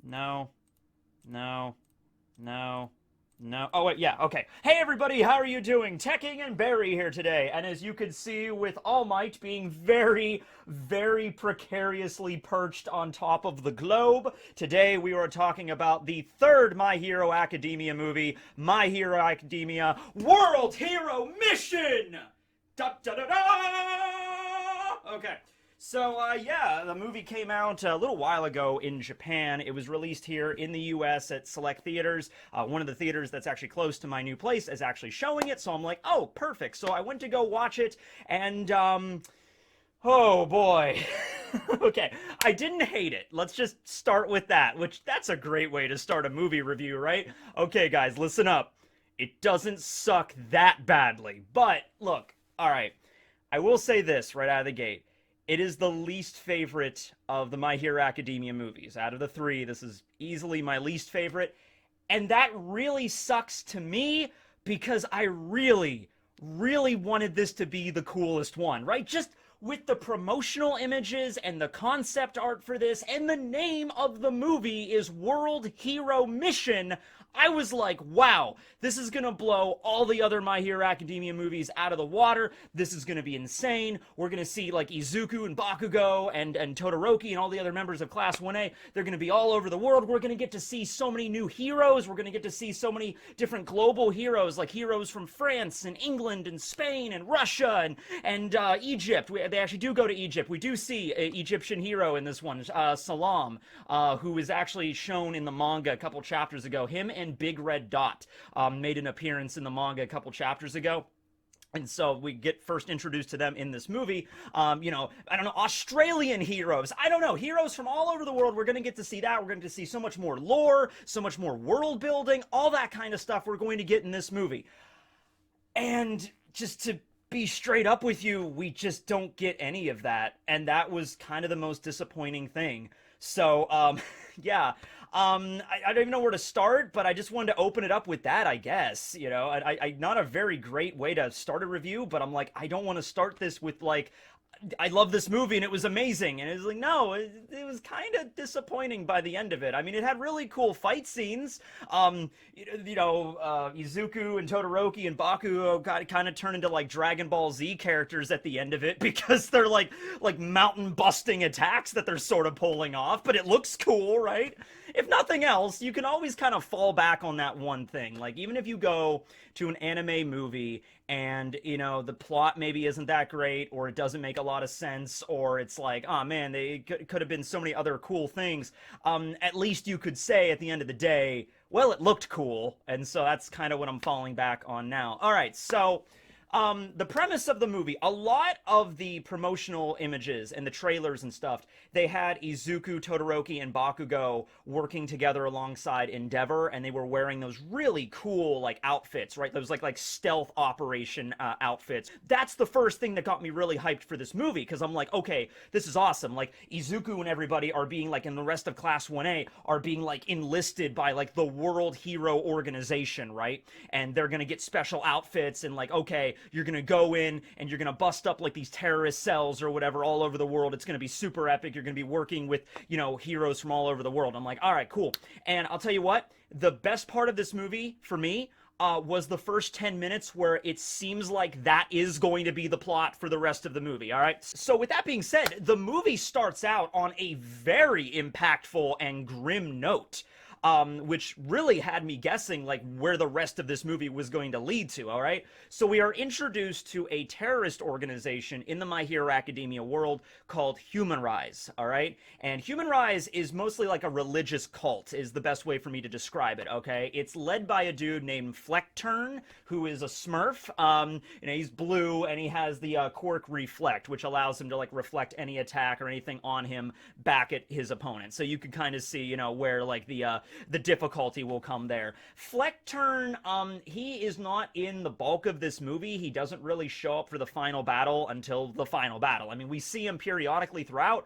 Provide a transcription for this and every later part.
No. No. No. No. Oh, wait, yeah, okay. Hey, everybody, how are you doing? Tekking and Barry here today, and as you can see, with All Might being very, very precariously perched on top of the globe, today we are talking about the third My Hero Academia movie, My Hero Academia World Hero Mission! Da da da da! Okay. So, yeah, the movie came out a little while ago in Japan. It was released here in the US at select theaters. One of the theaters that's actually close to my new place is actually showing it, so I'm like, oh, perfect. So I went to go watch it, and, oh boy. Okay, I didn't hate it. Let's just start with that, which that's a great way to start a movie review, right? Okay, guys, listen up. It doesn't suck that badly, but look, alright, I will say this right out of the gate. It is the least favorite of the My Hero Academia movies. Out of the three, this is easily my least favorite. And that really sucks to me because I really, really wanted this to be the coolest one, right? Just with the promotional images and the concept art for this, and the name of the movie is World Hero Mission, I was like, wow, this is gonna blow all the other My Hero Academia movies out of the water. This is gonna be insane. We're gonna see like Izuku and Bakugo and Todoroki and all the other members of Class 1A. They're gonna be all over the world. We're gonna get to see so many new heroes. We're gonna get to see so many different global heroes, like heroes from France and England and Spain and Russia and Egypt. They actually do go to Egypt. We do see an Egyptian hero in this one, Salam, who is actually shown in the manga a couple chapters ago. Him and Big Red Dot made an appearance in the manga a couple chapters ago. And so we get first introduced to them in this movie. You know, I don't know, Australian heroes. I don't know, heroes from all over the world. We're going to get to see that. We're going to see so much more lore, so much more world building, all that kind of stuff we're going to get in this movie. And just to be straight up with you, we just don't get any of that. And that was kind of the most disappointing thing. So, yeah. I don't even know where to start, but I just wanted to open it up with that, I guess. You know, not a very great way to start a review, but I'm like, I don't want to start this with like, I love this movie and it was amazing. And it was like, no, it was kind of disappointing by the end of it. I mean, it had really cool fight scenes. Izuku and Todoroki and Bakugo got kind of turned into like Dragon Ball Z characters at the end of it because they're like mountain busting attacks that they're sort of pulling off, but it looks cool, right? If nothing else, you can always kind of fall back on that one thing. Like, even if you go to an anime movie and, you know, the plot maybe isn't that great, or it doesn't make a lot of sense, or it's like, oh man, they could have been so many other cool things, at least you could say at the end of the day, well, it looked cool, and so that's kind of what I'm falling back on now. Alright, so the premise of the movie, a lot of the promotional images and the trailers and stuff, they had Izuku, Todoroki, and Bakugo working together alongside Endeavor, and they were wearing those really cool, like, outfits, right? Those, like stealth operation outfits. That's the first thing that got me really hyped for this movie, because I'm like, okay, this is awesome. Like, Izuku and everybody are being, like, and the rest of Class 1A are being, like, enlisted by, like, the World Hero Organization, right? And they're gonna get special outfits, and, like, okay, you're gonna go in and you're gonna bust up like these terrorist cells or whatever all over the world. It's gonna be super epic. You're gonna be working with, you know, heroes from all over the world. I'm like, all right, cool. And I'll tell you what, the best part of this movie for me was the first 10 minutes where it seems like that is going to be the plot for the rest of the movie, all right? So with that being said, the movie starts out on a very impactful and grim note. Which really had me guessing, like, where the rest of this movie was going to lead to, alright? So we are introduced to a terrorist organization in the My Hero Academia world called Human Rise, alright? And Human Rise is mostly like a religious cult, is the best way for me to describe it, okay? It's led by a dude named Fleckturn, who is a Smurf. You know, he's blue, and he has the quirk Reflect, which allows him to, like, reflect any attack or anything on him back at his opponent. So you can kind of see, you know, where, like, the the difficulty will come there. Fleckturn, he is not in the bulk of this movie. He doesn't really show up for the final battle until the final battle. I mean, we see him periodically throughout,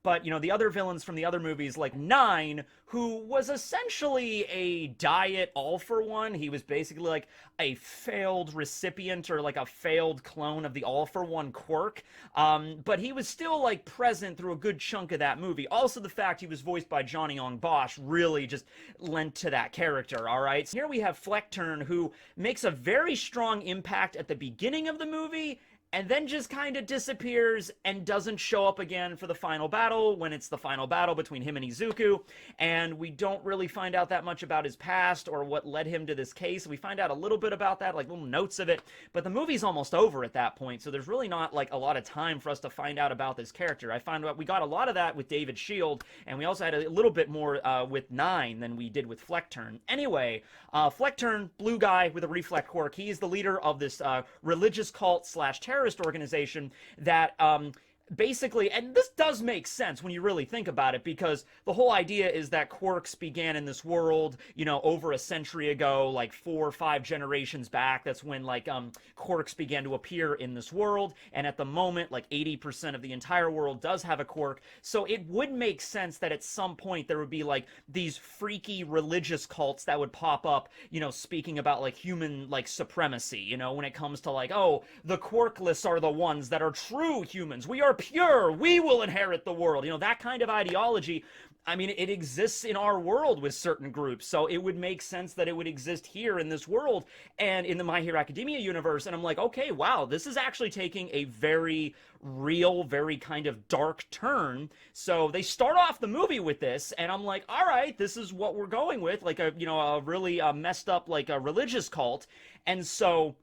but, you know, the other villains from the other movies, like Nine, who was essentially a diet all-for-one. He was basically like a failed recipient or like a failed clone of the all-for-one quirk. But he was still like present through a good chunk of that movie. Also, the fact he was voiced by Johnny Yong Bosch really just lent to that character, all right? So here we have Fleckturn, who makes a very strong impact at the beginning of the movie, and then just kind of disappears and doesn't show up again for the final battle, when it's the final battle between him and Izuku, and we don't really find out that much about his past or what led him to this case. We find out a little bit about that, like little notes of it, but the movie's almost over at that point, so there's really not like a lot of time for us to find out about this character. I found out we got a lot of that with David Shield, and we also had a little bit more with Nine than we did with Fleckturn. Anyway, Fleckturn, blue guy with a reflect quirk, he is the leader of this religious cult slash terrorist organization that basically, and this does make sense when you really think about it, because the whole idea is that quirks began in this world, you know, over a century ago, like 4 or 5 generations back. That's when like quirks began to appear in this world, and at the moment like 80% of the entire world does have a quirk. So it would make sense that at some point there would be like these freaky religious cults that would pop up, you know, speaking about like human like supremacy, you know, when it comes to like, oh, the quirkless are the ones that are true humans, we are pure, we will inherit the world, you know, that kind of ideology. I mean, it exists in our world with certain groups, so it would make sense that it would exist here in this world and in the My Hero Academia universe. And I'm like, okay, wow, this is actually taking a very real, very kind of dark turn. So they start off the movie with this, and I'm like, all right, this is what we're going with, like a, you know, a really messed up, like a religious cult. And so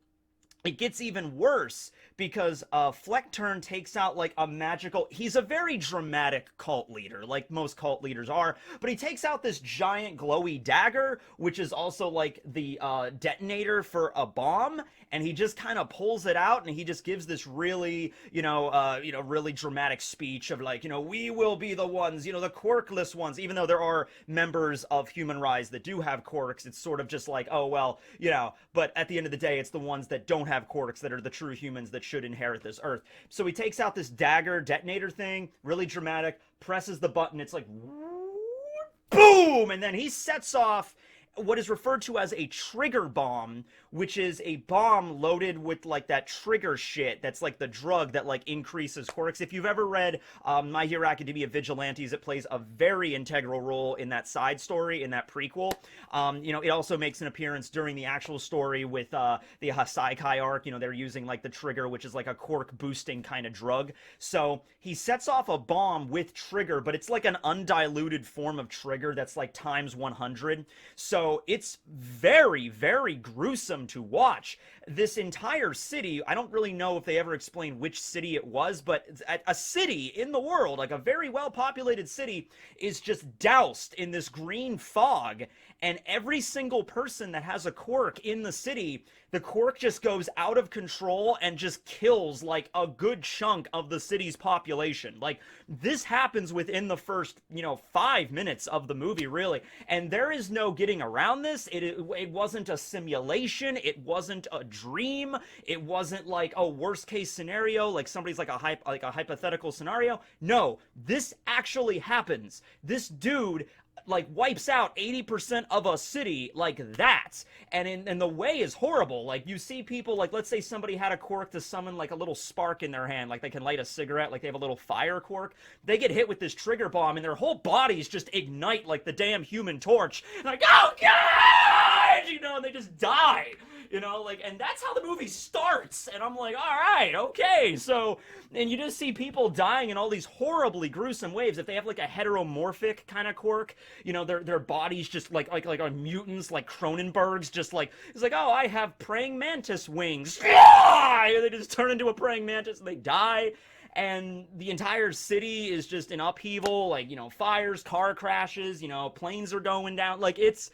it gets even worse, because Fleckturn takes out like a magical, he's a very dramatic cult leader, like most cult leaders are, but he takes out this giant glowy dagger, which is also like the detonator for a bomb, and he just kind of pulls it out, and he just gives this really, really dramatic speech of like, you know, we will be the ones, you know, the quirkless ones, even though there are members of Human Rise that do have quirks. It's sort of just like, oh, well, you know, but at the end of the day, it's the ones that don't have quirks that are the true humans that should inherit this earth. So he takes out this dagger detonator thing, really dramatic, presses the button, it's like boom, and then he sets off what is referred to as a trigger bomb, which is a bomb loaded with like that trigger shit that's like the drug that like increases quirks. If you've ever read My Hero Academia Vigilantes, it plays a very integral role in that side story, in that prequel. You know, it also makes an appearance during the actual story with the Hasaikai arc. You know, they're using like the trigger, which is like a quirk boosting kind of drug. So he sets off a bomb with trigger, but it's like an undiluted form of trigger that's like times 100. So it's very, very gruesome to watch. This entire city, I don't really know if they ever explained which city it was, but a city in the world, like a very well-populated city, is just doused in this green fog, and every single person that has a quirk in the city, the quirk just goes out of control and just kills like a good chunk of the city's population. Like, this happens within the first, 5 minutes of the movie, really, and there is no getting around this. It wasn't a simulation, it wasn't a dream, it wasn't like a worst case scenario, like somebody's like a hypothetical scenario. No, this actually happens. This dude like wipes out 80% of a city like that, and the way is horrible. Like, you see people, like, let's say somebody had a quirk to summon like a little spark in their hand, like they can light a cigarette, like they have a little fire quirk. They get hit with this trigger bomb and their whole bodies just ignite like the damn Human Torch, like, oh god, and they just die, and that's how the movie starts. And I'm like, all right, okay. So, and you just see people dying in all these horribly gruesome ways. If they have like a heteromorphic kind of quirk, their bodies just like on mutants, like Cronenberg's, just like, it's like, oh, I have praying mantis wings. And they just turn into a praying mantis and they die. and the entire city is just in upheaval, like, fires, car crashes, planes are going down, like, it's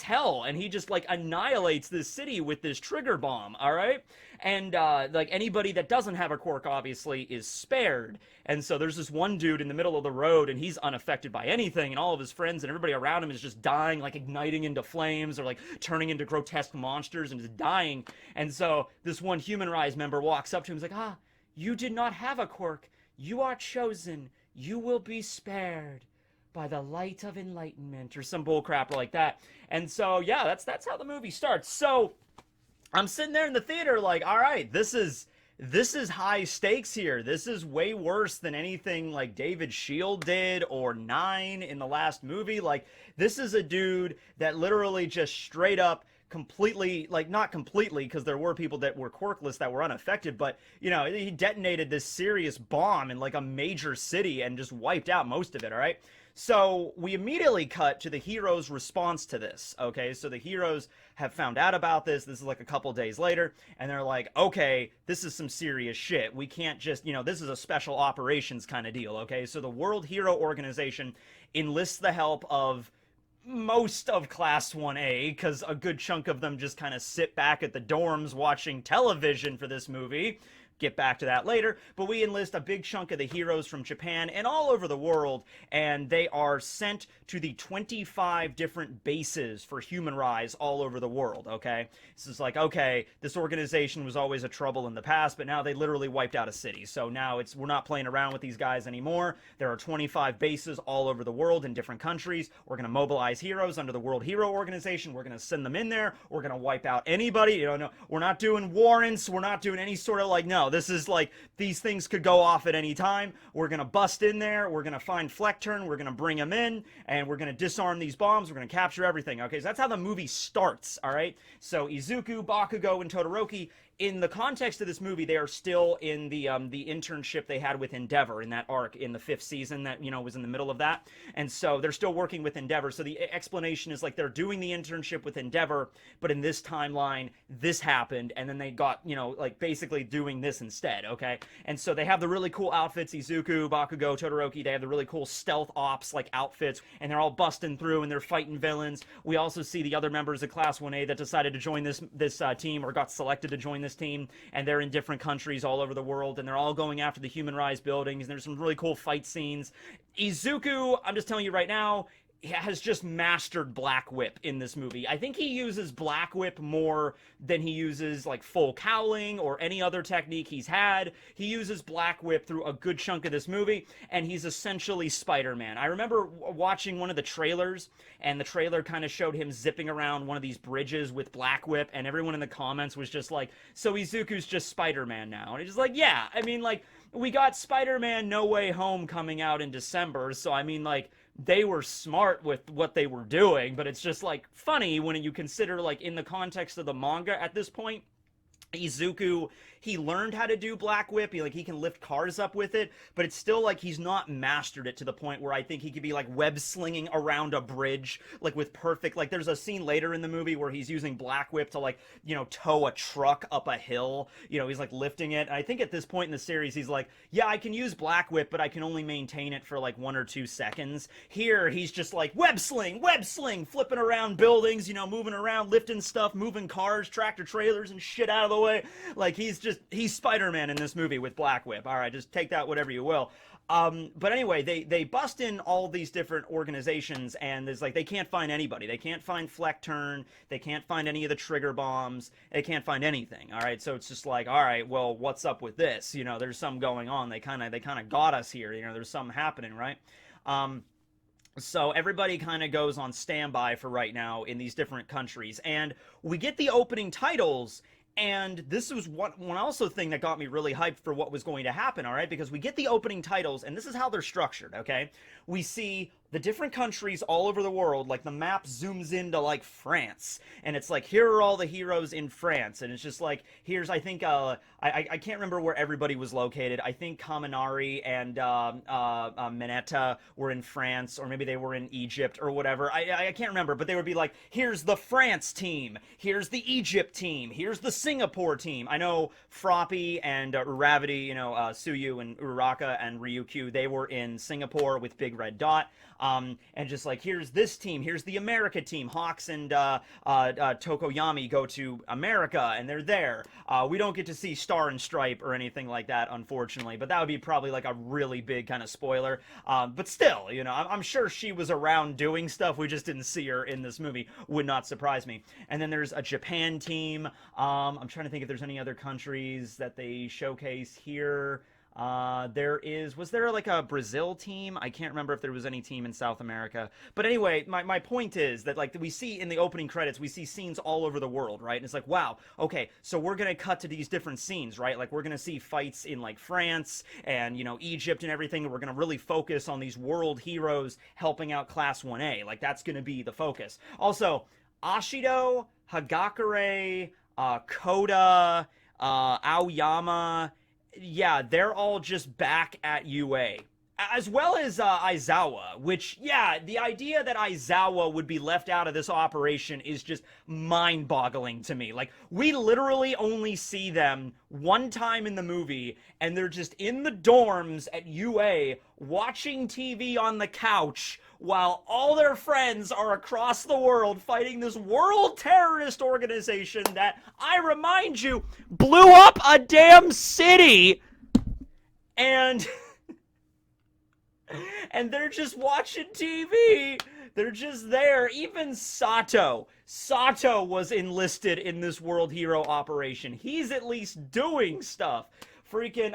hell, and he just, like, annihilates this city with this trigger bomb, all right? And, like, anybody that doesn't have a quirk, obviously, is spared. And so there's this one dude in the middle of the road, and he's unaffected by anything, and all of his friends and everybody around him is just dying, like, igniting into flames, or, like, turning into grotesque monsters and just dying. And so this one Human Rise member walks up to him and is like, you did not have a quirk. You are chosen. You will be spared by the light of enlightenment, or some bullcrap like that. And so, yeah, that's how the movie starts. So I'm sitting there in the theater like, all right, this is high stakes here. This is way worse than anything like David Shield did or Nine in the last movie. Like, this is a dude that literally just straight up completely, like, not completely, because there were people that were quirkless that were unaffected, but, he detonated this serious bomb in, like, a major city and just wiped out most of it, all right? So we immediately cut to the heroes' response to this, okay? So the heroes have found out about this. This is like a couple days later, and they're like, okay, this is some serious shit. We can't just, this is a special operations kind of deal, okay? So the World Hero Organization enlists the help of most of Class 1A, because a good chunk of them just kind of sit back at the dorms watching television for this movie. Get back to that later, but we enlist a big chunk of the heroes from Japan and all over the world, and they are sent to the 25 different bases for Human Rise all over the world, okay? This is like, okay, this organization was always a trouble in the past, but now they literally wiped out a city, so now we're not playing around with these guys anymore. There are 25 bases all over the world in different countries. We're going to mobilize heroes under the World Hero Organization. We're going to send them in there. We're going to wipe out anybody. No, we're not doing warrants. We're not doing any sort of, like, no, this is like, these things could go off at any time. We're going to bust in there. We're going to find Fleckturn. We're going to bring him in, and we're going to disarm these bombs. We're going to capture everything. Okay, so that's how the movie starts, all right? So Izuku, Bakugo, and Todoroki, in the context of this movie, they are still in the internship they had with Endeavor in that arc in the 5th season that, was in the middle of that. And so they're still working with Endeavor. So the explanation is, like, they're doing the internship with Endeavor, but in this timeline, this happened, and then they got, like, basically doing this instead, okay? And so they have the really cool outfits, Izuku, Bakugo, Todoroki. They have the really cool stealth ops, like, outfits, and they're all busting through, and they're fighting villains. We also see the other members of Class 1A that decided to join this team, or got selected to join this team, and they're in different countries all over the world, and they're all going after the Human Rise buildings, and there's some really cool fight scenes. Izuku, I'm just telling you right now, has just mastered Black Whip in this movie. I think he uses Black Whip more than he uses, like, full cowling or any other technique he's had. He uses Black Whip through a good chunk of this movie, and he's essentially Spider-Man. I remember watching one of the trailers, and the trailer kind of showed him zipping around one of these bridges with Black Whip, and everyone in the comments was just like, so Izuku's just Spider-Man now. And he's just like, yeah, I mean, like, we got Spider-Man No Way Home coming out in December, so I mean, like, they were smart with what they were doing, but it's just, like, funny when you consider, like, in the context of the manga at this point, Izuku, he learned how to do Black Whip. He can lift cars up with it, but it's still like he's not mastered it to the point where I think he could be like web slinging around a bridge, like with perfect, like there's a scene later in the movie where he's using Black Whip to like, tow a truck up a hill. He's like lifting it. And I think at this point in the series, he's like, yeah, I can use Black Whip, but I can only maintain it for like 1 or 2 seconds. Here, he's just like web sling, flipping around buildings, moving around, lifting stuff, moving cars, tractor trailers and shit out of the way. Like he's Spider-Man in this movie with Black Whip. All right, just take that whatever you will. But anyway, they bust in all these different organizations, and there's like, they can't find anybody. They can't find Fleckturn. They can't find any of the trigger bombs. They can't find anything. All right, so it's just like, all right, well, what's up with this? There's something going on. They kind of got us here. There's something happening, right? So everybody kind of goes on standby for right now in these different countries, and we get the opening titles. And this was one also thing that got me really hyped for what was going to happen, all right? Because we get the opening titles, and this is how they're structured, okay? We see the different countries all over the world, like the map zooms into like France, and it's like here are all the heroes in France, and it's just like here's I think I can't remember where everybody was located. I think Kaminari and Mineta were in France, or maybe they were in Egypt or whatever. I can't remember, but they would be like, here's the France team, here's the Egypt team, here's the Singapore team. I know Froppy and Uravity, Suyu and Uraraka and Ryukyu, they were in Singapore with Big Red Dot. And just like, here's this team, here's the America team. Hawks and Tokoyami go to America, and they're there. We don't get to see Star and Stripe or anything like that, unfortunately, but that would be probably like a really big kind of spoiler. But still, I'm sure she was around doing stuff. We just didn't see her in this movie. Would not surprise me. And then there's a Japan team. I'm trying to think if there's any other countries that they showcase here. Was there like a Brazil team? I can't remember if there was any team in South America. But anyway, my point is that like we see in the opening credits, we see scenes all over the world, right? And it's like, wow, okay, so we're going to cut to these different scenes, right? Like we're going to see fights in like France and, Egypt and everything. And we're going to really focus on these world heroes helping out Class 1A. Like that's going to be the focus. Also, Ashido, Hagakure, Koda, Aoyama, yeah, they're all just back at UA. As well as Aizawa, which, yeah, the idea that Aizawa would be left out of this operation is just mind-boggling to me. Like, we literally only see them one time in the movie, and they're just in the dorms at UA watching TV on the couch while all their friends are across the world fighting this world terrorist organization that, I remind you, blew up a damn city. And they're just watching TV. They're just there. Even Sato was enlisted in this world hero operation. He's at least doing stuff. Freaking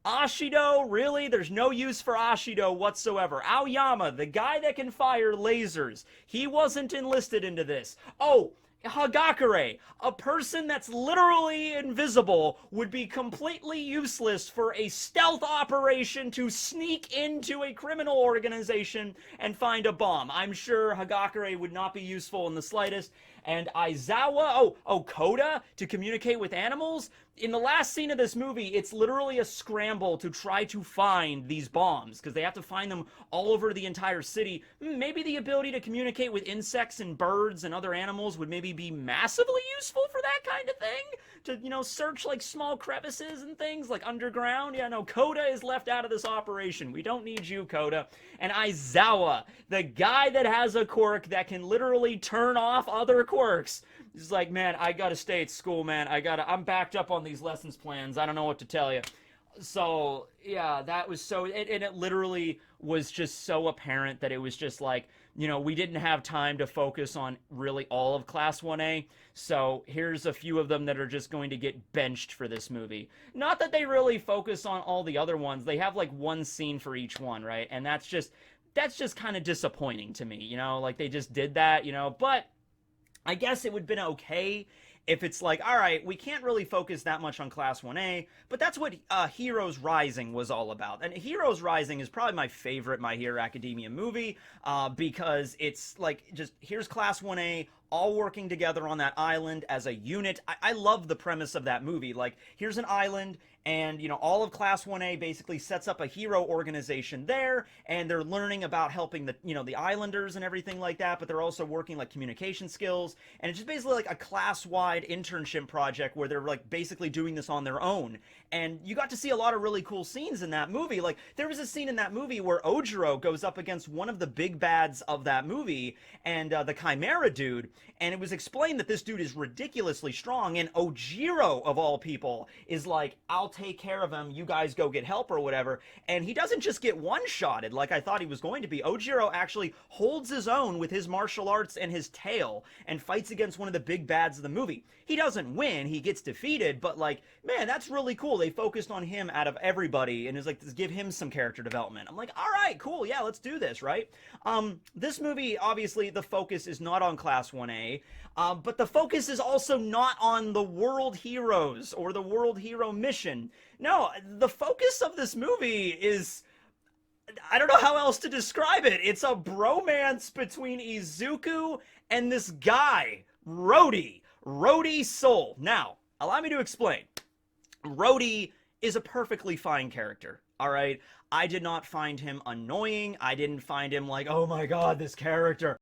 Ashido, really? There's no use for Ashido whatsoever. Aoyama, the guy that can fire lasers, he wasn't enlisted into this. Oh, Hagakure, a person that's literally invisible, would be completely useless for a stealth operation to sneak into a criminal organization and find a bomb. I'm sure Hagakure would not be useful in the slightest. And Aizawa, Koda, to communicate with animals? In the last scene of this movie, it's literally a scramble to try to find these bombs, because they have to find them all over the entire city. Maybe the ability to communicate with insects and birds and other animals would maybe be massively useful for that kind of thing? To, search, like, small crevices and things, like underground? Yeah, no, Koda is left out of this operation. We don't need you, Koda. And Aizawa, the guy that has a quirk that can literally turn off other quirks. He's like, man, I gotta stay at school, man. I'm backed up on these lessons plans. I don't know what to tell you. So, yeah, that was so, and it literally was just so apparent that it was just like, we didn't have time to focus on really all of Class 1A, so here's a few of them that are just going to get benched for this movie. Not that they really focus on all the other ones. They have, like, one scene for each one, right? And that's just kind of disappointing to me, like, they just did that, but I guess it would have been okay if it's like, all right, we can't really focus that much on Class 1A, but that's what Heroes Rising was all about. And Heroes Rising is probably my favorite My Hero Academia movie, because it's like, just, here's Class 1A, all working together on that island as a unit. I love the premise of that movie. Like, here's an island, and, all of Class 1A basically sets up a hero organization there, and they're learning about helping the, the islanders and everything like that, but they're also working, like, communication skills, and it's just basically like a class-wide internship project where they're, like, basically doing this on their own. And you got to see a lot of really cool scenes in that movie. Like, there was a scene in that movie where Ojiro goes up against one of the big bads of that movie, and the Chimera dude, and it was explained that this dude is ridiculously strong, and Ojiro, of all people, is like, I'll take care of him, you guys go get help or whatever. And he doesn't just get one-shotted like I thought he was going to be. Ojiro actually holds his own with his martial arts and his tail and fights against one of the big bads of the movie. He doesn't win, he gets defeated, but like, man, that's really cool. They focused on him out of everybody and is like, let's give him some character development. I'm like, all right, cool, yeah, let's do this, right? This movie, obviously, the focus is not on Class 1A, but the focus is also not on the world heroes or the world hero mission. No, the focus of this movie is I don't know how else to describe it. It's a bromance between Izuku and this guy, Rody Soul. Now, allow me to explain. Rody is a perfectly fine character, all right? I did not find him annoying. I didn't find him like, oh my god, this character.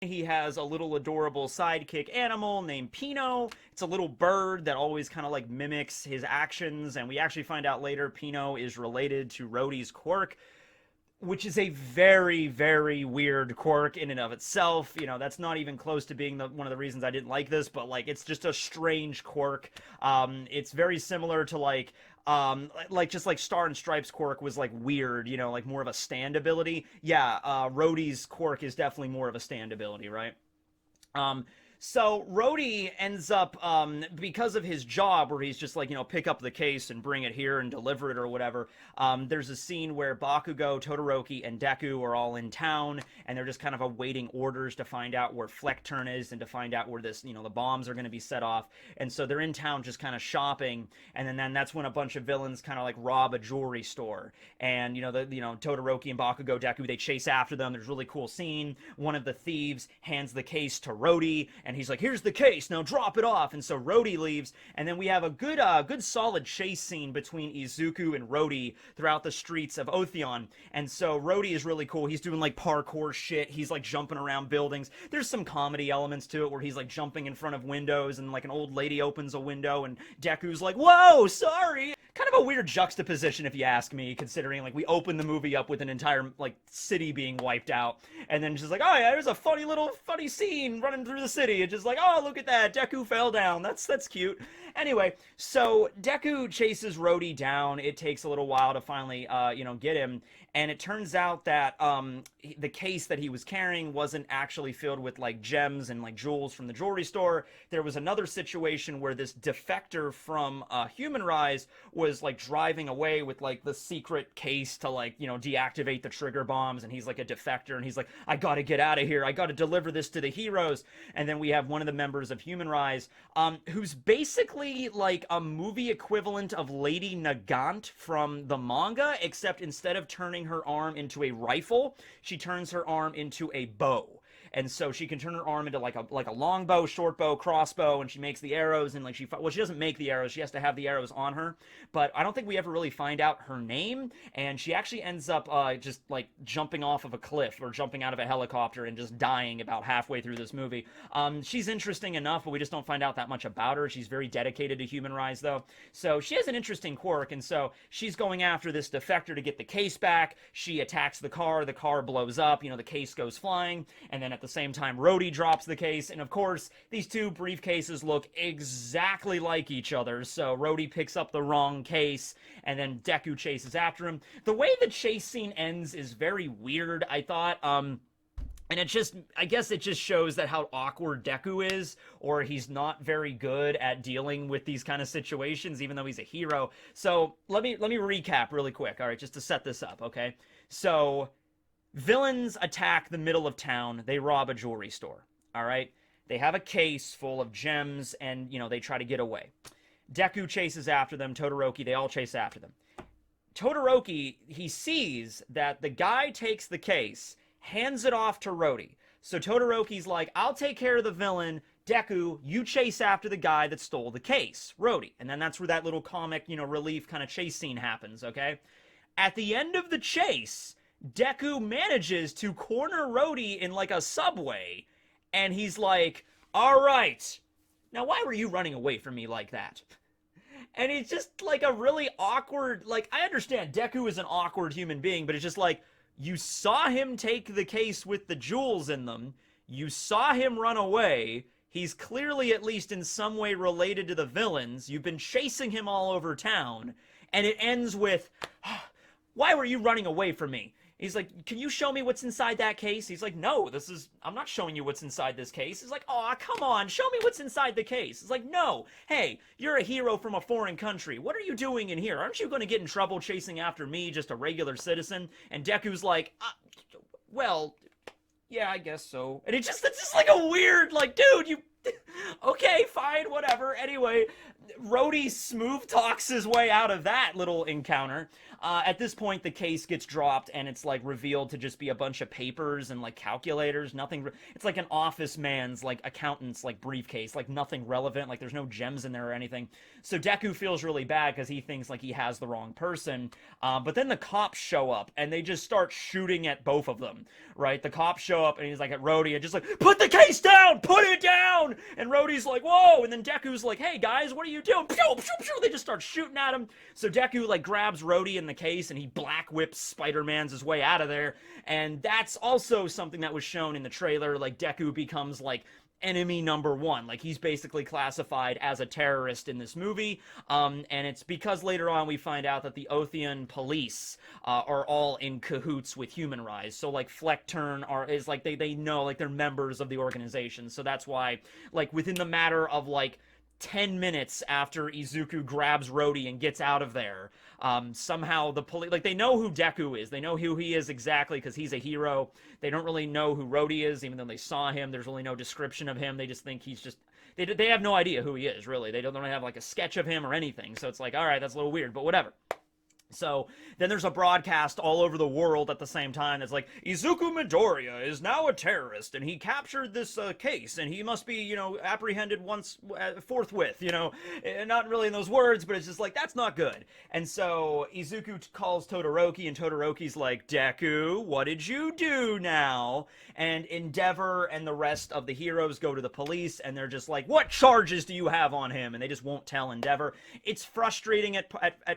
He has a little adorable sidekick animal named Pino. It's a little bird that always kind of like mimics his actions, and we actually find out later Pino is related to Rhodey's quirk, which is a very, very weird quirk in and of itself. You know, that's not even close to being one of the reasons I didn't like this, but like it's just a strange quirk. It's very similar to like just like Star and Stripes quirk was like weird, you know, like more of a stand ability. Yeah, Rhodey's quirk is definitely more of a stand ability, right? Um, so Rhodey ends up, because of his job where he's just like, you know, pick up the case and bring it here and deliver it or whatever. There's a scene where Bakugo, Todoroki, and Deku are all in town and they're just kind of awaiting orders to find out where Fleckturn is and to find out where this, you know, the bombs are going to be set off. And so they're in town just kind of shopping. And then that's when a bunch of villains kind of like rob a jewelry store. And, Todoroki and Bakugo, Deku, they chase after them. There's a really cool scene. One of the thieves hands the case to Rhodey and he's like, here's the case, now drop it off. And so Rhodey leaves, and then we have a good solid chase scene between Izuku and Rhodey throughout the streets of Otheon. And so Rhodey is really cool. He's doing like parkour shit. He's like jumping around buildings. There's some comedy elements to it where he's like jumping in front of windows and like an old lady opens a window and Deku's like, whoa, sorry. Kind of a weird juxtaposition if you ask me, considering like we open the movie up with an entire like city being wiped out and then just like, oh yeah, there's a funny scene running through the city. It's just like, oh, look at that, Deku fell down. That's cute. Anyway, so Deku chases Rhodey down. It takes a little while to finally get him, and it turns out that the case that he was carrying wasn't actually filled with like gems and like jewels from the jewelry store. There was another situation where this defector from Human Rise was like driving away with like the secret case to like, deactivate the trigger bombs, and he's like a defector and he's like, I gotta get out of here, I gotta deliver this to the heroes. And then we have one of the members of Human Rise, who's basically like a movie equivalent of Lady Nagant from the manga, except instead of turning her arm into a rifle, she turns her arm into a bow. and so she can turn her arm into like a long bow, short bow, crossbow, and she makes the arrows, and like she doesn't make the arrows, she has to have the arrows on her. But I don't think we ever really find out her name, and she actually ends up just like jumping off of a cliff or jumping out of a helicopter and just dying about halfway through this movie. She's interesting enough, but we just don't find out that much about her. She's very dedicated to human rights, though, so she has an interesting quirk. And so she's going after this defector to get the case back. She attacks the car blows up, the case goes flying, and then at the same time Rhodey drops the case, and of course these two briefcases look exactly like each other, so Rhodey picks up the wrong case, and then Deku chases after him. The way the chase scene ends is very weird, I thought, and I guess it just shows that how awkward Deku is, or he's not very good at dealing with these kind of situations, even though he's a hero. So let me recap really quick, all right, just to set this up, okay? So villains attack the middle of town. They rob a jewelry store, all right? They have a case full of gems, and, they try to get away. Deku chases after them. Todoroki, they all chase after them. Todoroki, he sees that the guy takes the case, hands it off to Rhodey. So Todoroki's like, I'll take care of the villain. Deku, you chase after the guy that stole the case, Rhodey. And then that's where that little comic, relief kind of chase scene happens, okay? At the end of the chase, Deku manages to corner Rhodey in like a subway, and he's like, all right, now why were you running away from me like that? And it's just like a really awkward, like, I understand Deku is an awkward human being, but it's just like, you saw him take the case with the jewels in them. You saw him run away. He's clearly at least in some way related to the villains. You've been chasing him all over town. And it ends with, why were you running away from me? He's like, can you show me what's inside that case? He's like, no, I'm not showing you what's inside this case. He's like, aw, come on, show me what's inside the case. It's like, no, hey, you're a hero from a foreign country. What are you doing in here? Aren't you going to get in trouble chasing after me, just a regular citizen? And Deku's like, well, yeah, I guess so. And it's just like a weird, like, dude, you... Okay, fine, whatever. Anyway, Rhodey smooth talks his way out of that little encounter. At this point, the case gets dropped, and it's, like, revealed to just be a bunch of papers and, like, calculators. Nothing... It's like an office man's, like, accountant's, like, briefcase. Like, nothing relevant. Like, there's no gems in there or anything. So Deku feels really bad because he thinks, like, he has the wrong person. But then the cops show up, and they just start shooting at both of them, right? The cops show up, and he's like, at Rhodey, and just like, put the case down! Put it down! And Rhodey's like, whoa! And then Deku's like, hey, guys, what are you doing? Pew, pew, pew. They just start shooting at him. So Deku, like, grabs Rhodey in the case, and he black whips Spider-Man's his way out of there. And that's also something that was shown in the trailer. Like, Deku becomes, like, enemy number one. Like, he's basically classified as a terrorist in this movie. And it's because later on we find out that the Othean police are all in cahoots with Human Rise. So, like, Fleckturn is like, they know, like, they're members of the organization. So that's why, like, within the matter of, like, 10 minutes after Izuku grabs Rhodey and gets out of there, somehow the police, like, they know who Deku is. They know who he is exactly because he's a hero. They don't really know who Rhodey is, even though they saw him. There's really no description of him. They just think he's just, they have no idea who he is, really. They don't have, like, a sketch of him or anything. So it's like, all right, that's a little weird, but whatever. So then there's a broadcast all over the world at the same time that's like, Izuku Midoriya is now a terrorist, and he captured this case, and he must be, apprehended forthwith, not really in those words, but it's just like, that's not good. And so Izuku calls Todoroki, and Todoroki's like, Deku, what did you do now? And Endeavor and the rest of the heroes go to the police, and they're just like, what charges do you have on him? And they just won't tell Endeavor. It's frustrating at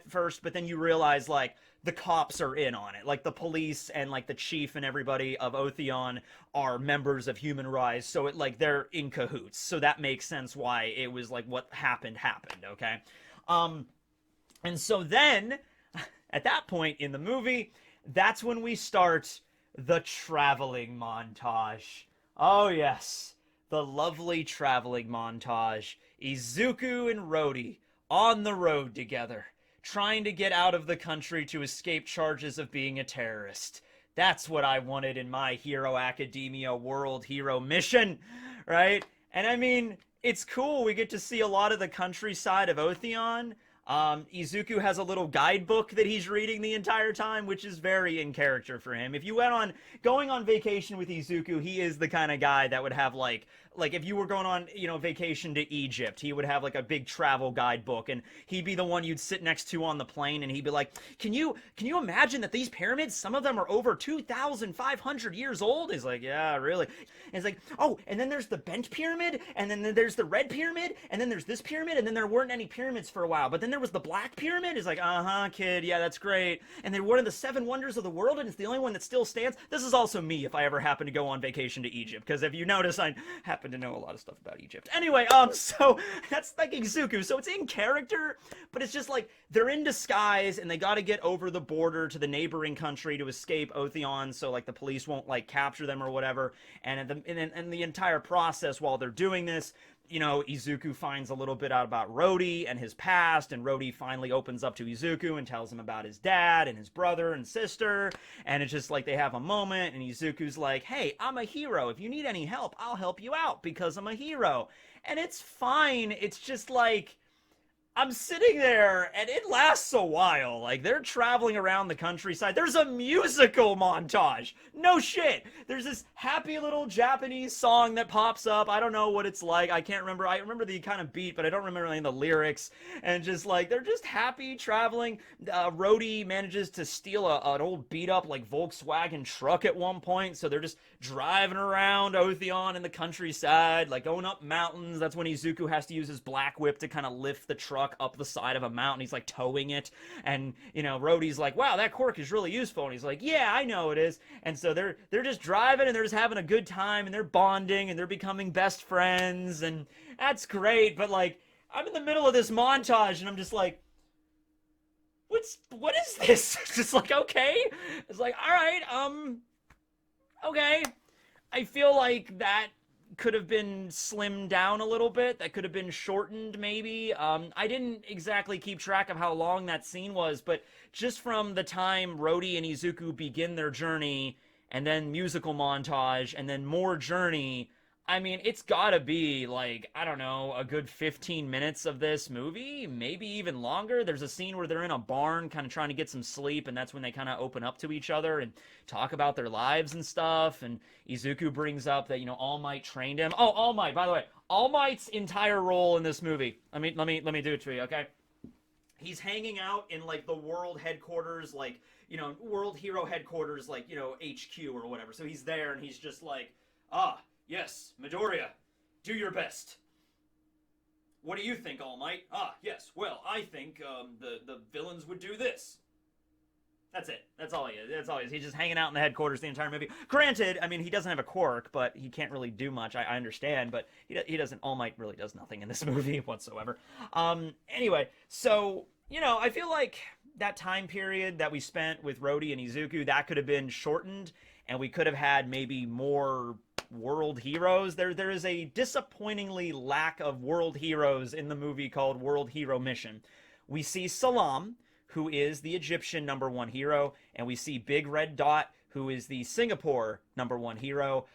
first, but then you realize, like, the cops are in on it. Like, the police and, like, the chief and everybody of Otheon are members of Human Rise, so it, like, they're in cahoots. So that makes sense why it was, like, what happened, okay? And so then, at that point in the movie, that's when we start the traveling montage. Oh, yes. The lovely traveling montage. Izuku and Rhodey on the road together, trying to get out of the country to escape charges of being a terrorist. That's what I wanted in my Hero Academia world hero mission, right? And I mean, it's cool. We get to see a lot of the countryside of Otheon. Izuku has a little guidebook that he's reading the entire time, which is very in character for him. If you went on going on vacation with Izuku, he is the kind of guy that would have like if you were going on, vacation to Egypt, he would have like a big travel guidebook, and he'd be the one you'd sit next to on the plane, and he'd be like, can you imagine that these pyramids, some of them are over 2,500 years old? He's like, yeah, really. And it's like, oh, and then there's the bent pyramid, and then there's the red pyramid, and then there's this pyramid, and then there weren't any pyramids for a while, but then there was the black pyramid. He's like, uh-huh, kid, yeah, that's great. And they're one of the 7 wonders of the world, and it's the only one that still stands. This is also me if I ever happen to go on vacation to Egypt, because if you notice, I happen to know a lot of stuff about Egypt. Anyway, so that's like Izuku. So it's in character, but it's just like they're in disguise, and they got to get over the border to the neighboring country to escape Otheon, so like the police won't like capture them or whatever. And the entire process while they're doing this, Izuku finds a little bit out about Rody and his past, and Rody finally opens up to Izuku and tells him about his dad and his brother and sister, and it's just like they have a moment, and Izuku's like, hey, I'm a hero. If you need any help, I'll help you out because I'm a hero. And it's fine. It's just like, I'm sitting there, and it lasts a while. Like, they're traveling around the countryside. There's a musical montage. No shit. There's this happy little Japanese song that pops up. I don't know what it's like. I can't remember. I remember the kind of beat, but I don't remember any of the lyrics. And just like, they're just happy traveling. Rhodey manages to steal an old beat-up, like, Volkswagen truck at one point. So they're just driving around Otheon in the countryside, like going up mountains. That's when Izuku has to use his black whip to kind of lift the truck up the side of a mountain. He's like towing it, and Rhodey's like, wow, that quirk is really useful, and he's like, yeah, I know it is. And so they're just driving, and they're just having a good time, and they're bonding, and they're becoming best friends, and that's great. But like, I'm in the middle of this montage, and I'm just like, what is this? It's just like, okay. It's like, all right, okay. I feel like that could have been slimmed down a little bit. That could have been shortened, maybe. I didn't exactly keep track of how long that scene was, but just from the time Rhodey and Izuku begin their journey, and then musical montage, and then more journey, I mean, it's gotta be, like, I don't know, a good 15 minutes of this movie, maybe even longer. There's a scene where they're in a barn kind of trying to get some sleep, and that's when they kind of open up to each other and talk about their lives and stuff, and Izuku brings up that, All Might trained him. Oh, All Might, by the way, All Might's entire role in this movie, let me do it to you, okay? He's hanging out in, like, the world headquarters, like, world hero headquarters, like, HQ or whatever. So he's there, and he's just like, yes, Midoriya, do your best. What do you think, All Might? Yes, well, I think the villains would do this. That's it. That's all he is. That's all he is. He's just hanging out in the headquarters the entire movie. Granted, I mean, he doesn't have a quirk, but he can't really do much. I understand, but he doesn't. All Might really does nothing in this movie whatsoever. Anyway, so, I feel like that time period that we spent with Rhodey and Izuku, that could have been shortened, and we could have had maybe more world heroes. There is a disappointingly lack of world heroes in the movie called World Hero Mission. We see Salam, who is the Egyptian #1 hero, and we see Big Red Dot, who is the Singapore #1 hero.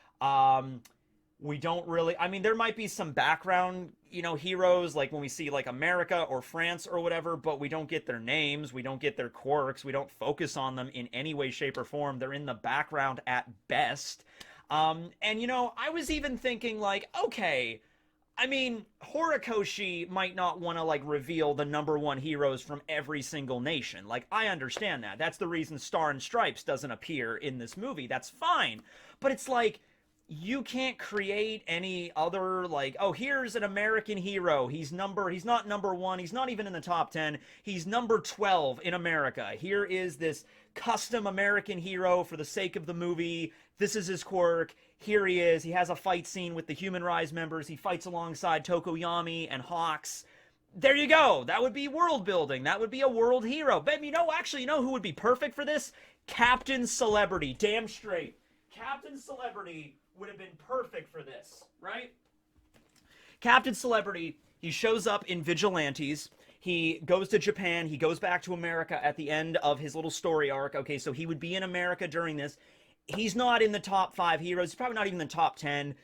We don't really, I mean, there might be some background, heroes, like when we see like America or France or whatever, but we don't get their names, we don't get their quirks, we don't focus on them in any way, shape, or form. They're in the background at best. And I was even thinking like, okay, I mean, Horikoshi might not want to, like, reveal the #1 heroes from every single nation. Like, I understand that. That's the reason Star and Stripes doesn't appear in this movie. That's fine. But it's like, you can't create any other, like, oh, here's an American hero. He's not #1. He's not even in the top 10. He's number 12 in America. Here is this custom American hero for the sake of the movie. This is his quirk. Here he is. He has a fight scene with the Human Rise members. He fights alongside Tokoyami and Hawks. There you go. That would be world building. That would be a world hero. But actually, who would be perfect for this? Captain Celebrity. Damn straight. Captain Celebrity would have been perfect for this, right? Captain Celebrity, he shows up in Vigilantes. He goes to Japan. He goes back to America at the end of his little story arc. Okay, so he would be in America during this. He's not in the top 5 heroes. He's probably not even in the top 10.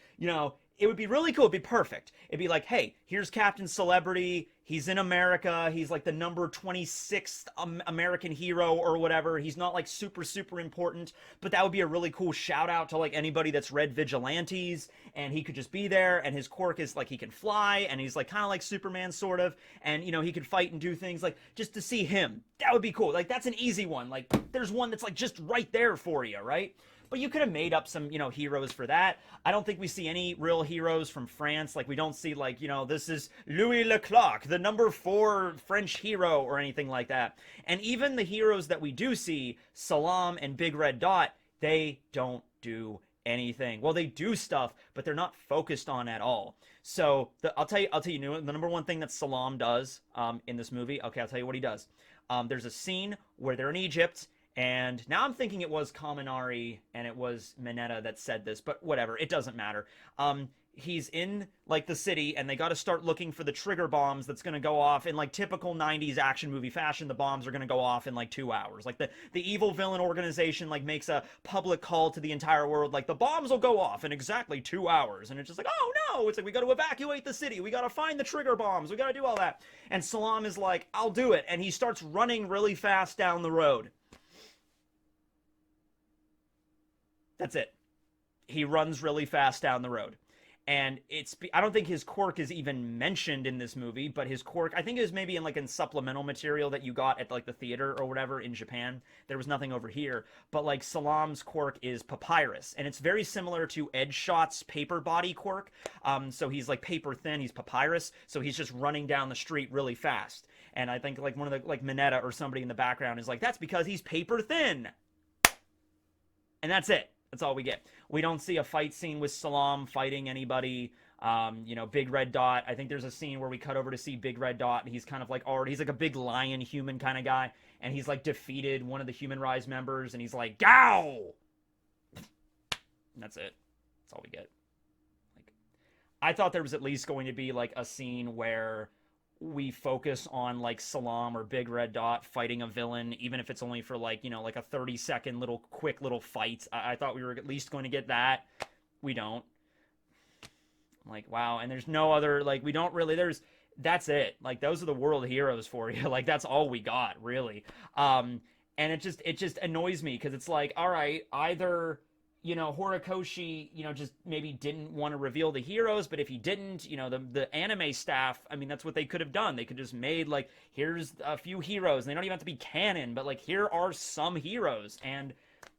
it would be really cool. It'd be perfect. It'd be like, hey, here's Captain Celebrity. He's in America. He's like the number 26th American hero or whatever. He's not like super, super important, but that would be a really cool shout out to like anybody that's read Vigilantes, and he could just be there. And his quirk is like he can fly, and he's like kind of like Superman, sort of. And, you know, he could fight and do things like just to see him. That would be cool. Like, that's an easy one. Like, there's one that's like just right there for you, right? But you could have made up some, you know, heroes for that. I don't think we see any real heroes from France. Like, we don't see, like, you know, this is Louis Leclerc, the number 4 French hero, or anything like that. And even the heroes that we do see, Salam and Big Red Dot, they don't do anything. Well, they do stuff, but they're not focused on at all. So I'll tell you, the number one thing that Salam does in this movie. Okay, I'll tell you what he does. There's a scene where they're in Egypt. And now I'm thinking it was Kaminari and it was Mineta that said this, but whatever, it doesn't matter. He's in, like, the city, and they got to start looking for the trigger bombs that's going to go off in, like, typical 90s action movie fashion. The bombs are going to go off in, like, 2 hours. Like, the evil villain organization, like, makes a public call to the entire world, like, the bombs will go off in exactly 2 hours. And it's just like, oh, no! It's like, we got to evacuate the city. We got to find the trigger bombs. We got to do all that. And Salam is like, I'll do it. And he starts running really fast down the road. That's it. He runs really fast down the road. And I don't think his quirk is even mentioned in this movie, but his quirk, I think it was maybe in supplemental material that you got at like the theater or whatever in Japan. There was nothing over here, but like Salam's quirk is papyrus, and it's very similar to Edgeshot's paper body quirk. So he's like paper thin, he's papyrus, so he's just running down the street really fast. And I think like one of the, like Mineta or somebody in the background is like, that's because he's paper thin. And that's it. That's all we get. We don't see a fight scene with Salam fighting anybody. You know, Big Red Dot. I think there's a scene where we cut over to see Big Red Dot. And he's kind of like he's like a big lion human kind of guy. And he's like defeated one of the Human Rise members. And he's like, Gow! And that's it. That's all we get. Like, I thought there was at least going to be like a scene where we focus on like Salam or Big Red Dot fighting a villain, even if it's only for like, you know, like a 30-second little quick little fight. I thought we were at least going to get that. We don't. I'm like, wow. And there's no other, like, we don't really, that's it. Like, those are the world heroes for you. Like, that's all we got, really. And it just annoys me, because it's like, all right, either, you know, Horikoshi, you know, just maybe didn't want to reveal the heroes, but if he didn't, you know, the anime staff, I mean, that's what they could have done. They could just made, like, here's a few heroes, and they don't even have to be canon, but, like, here are some heroes, and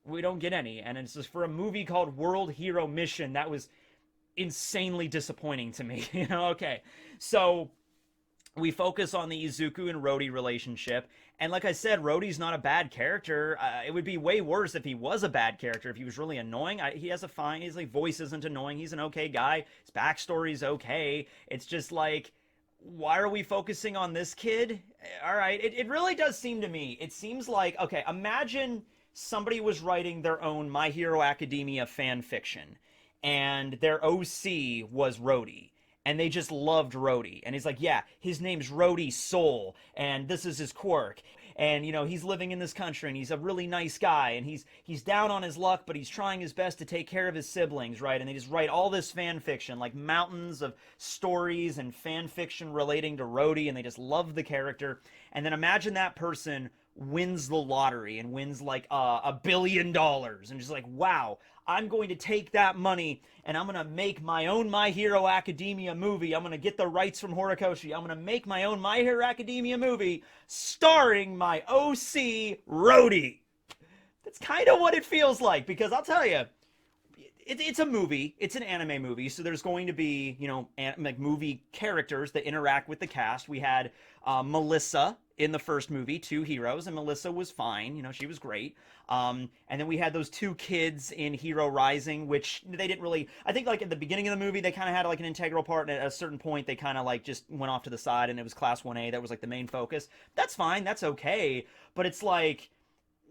we don't get any. And it's just for a movie called World Hero Mission, that was insanely disappointing to me, you know? Okay, so we focus on the Izuku and Rody relationship. And like I said, Rhodey's not a bad character. It would be way worse if he was a bad character, if he was really annoying. He has a fine, his like, voice isn't annoying. He's an okay guy. His backstory's okay. It's just like, why are we focusing on this kid? All right, it really does seem to me, it seems like, okay, imagine somebody was writing their own My Hero Academia fan fiction, and their OC was Rhodey. And they just loved Rhodey. And he's like, yeah, his name's Rhodey Soul, and this is his quirk. And, you know, he's living in this country, and he's a really nice guy, and he's down on his luck, but he's trying his best to take care of his siblings, right? And they just write all this fan fiction, like mountains of stories and fan fiction relating to Rhodey, and they just love the character. And then imagine that person wins the lottery and wins like $1 billion, and just like, wow, I'm going to take that money and I'm going to make my own My Hero Academia movie. I'm going to get the rights from Horikoshi. I'm going to make my own My Hero Academia movie starring my OC, Rhodey. That's kind of what it feels like, because I'll tell you, it's a movie. It's an anime movie, so there's going to be, you know, like movie characters that interact with the cast. We had Melissa in the first movie, 2 heroes, and Melissa was fine. You know, she was great. And then we had those 2 kids in Hero Rising, which they didn't really, I think like at the beginning of the movie, they kind of had like an integral part, and at a certain point, they kind of like just went off to the side, and it was Class 1A that was like the main focus. That's fine. That's okay. But it's like,